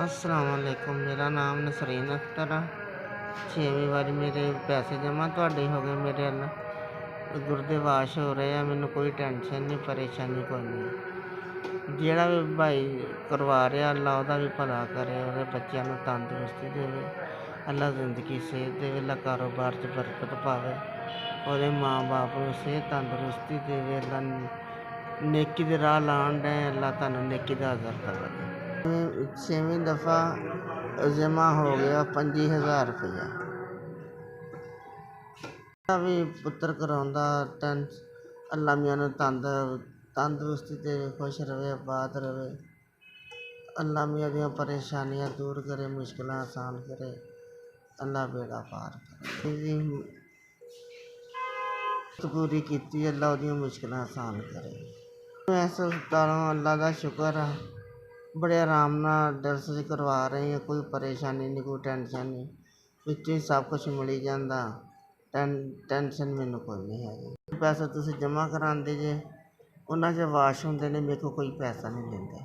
अस्सलामुअलैकुम। मेरा नाम नसरीन अख्तर आ। 6ਵੀਂ ਵਾਰੀ ਮੇਰੇ ਪੈਸੇ ਜਮ੍ਹਾਂ ਤੁਹਾਡੇ ਹੋ ਗਏ। ਮੇਰੇ ਵੱਲ ਗੁਰਦੇ ਵਾਸ਼ ਹੋ ਰਹੇ ਆ। ਮੈਨੂੰ ਕੋਈ ਟੈਨਸ਼ਨ ਨਹੀਂ, ਪਰੇਸ਼ਾਨੀ ਕੋਈ ਨਹੀਂ। ਜਿਹੜਾ ਵੀ ਭਾਈ ਕਰਵਾ ਰਿਹਾ, ਅੱਲਾ ਉਹਦਾ ਵੀ ਭਲਾ ਕਰੇ, ਉਹਦੇ ਬੱਚਿਆਂ ਨੂੰ ਤੰਦਰੁਸਤੀ ਦੇਵੇ, ਅੱਲਾ ਜ਼ਿੰਦਗੀ ਸਿਹਤ ਦੇਵੇ, ਅੱਲਾ ਕਾਰੋਬਾਰ 'ਚ ਬਰਕਤ ਪਾਵੇ, ਉਹਦੇ ਮਾਂ ਬਾਪ ਨੂੰ ਸਿਹਤ ਤੰਦਰੁਸਤੀ ਦੇਵੇ। ਅੱਲਾ ਨੇਕੀ ਦੇ ਰਾਹ ਲਾਉਣ ਡਏ, ਅੱਲਾ ਤੁਹਾਨੂੰ ਨੇਕੀ ਦਾ ਅਜਰ ਦੇਵੇ। 6ਵੀਂ ਦਫਾ ਜਮ੍ਹਾਂ ਹੋ ਗਿਆ 25,000 ਰੁਪਇਆ। ਵੀ ਪੁੱਤਰ ਕਰਾਉਂਦਾ ਅੱਲਾ ਮੀਆਂ ਨੂੰ ਤੰਦਰੁਸਤੀ ਦੇਵੇ, ਖੁਸ਼ ਰਵੇ, ਆਬਾਦ ਰਵੇ। ਅੱਲਾ ਮੀਆਂ ਦੀਆਂ ਪਰੇਸ਼ਾਨੀਆਂ ਦੂਰ ਕਰੇ, ਮੁਸ਼ਕਿਲਾਂ ਆਸਾਨ ਕਰੇ, ਅੱਲਾ ਬੇੜਾ ਪਾਰ ਕਰੇ। ਪੂਰੀ ਕੀਤੀ, ਅੱਲਾ ਉਹਦੀਆਂ ਮੁਸ਼ਕਿਲਾਂ ਆਸਾਨ ਕਰੇ। ਮੈਂ ਹਸਪਤਾਲੋਂ ਅੱਲਾ ਦਾ ਸ਼ੁਕਰ ਆ, ਬੜੇ ਆਰਾਮ ਨਾਲ ਦਰਸ ਕਰਵਾ ਰਹੇ ਹਾਂ। ਕੋਈ ਪਰੇਸ਼ਾਨੀ ਨਹੀਂ, ਕੋਈ ਟੈਨਸ਼ਨ ਨਹੀਂ, ਵਿੱਚੋਂ ਹੀ ਸਭ ਕੁਛ ਮਿਲੀ ਜਾਂਦਾ। ਟੈਨਸ਼ਨ ਮੈਨੂੰ ਕੋਈ ਨਹੀਂ ਹੈਗੀ। ਪੈਸੇ ਤੁਸੀਂ ਜਮ੍ਹਾਂ ਕਰਾਉਂਦੇ ਜੇ, ਉਹਨਾਂ 'ਚ ਵਾਸ਼ ਹੁੰਦੇ ਨੇ, ਮੇਰੇ ਕੋਲ ਕੋਈ ਪੈਸਾ ਨਹੀਂ ਲੈਂਦਾ।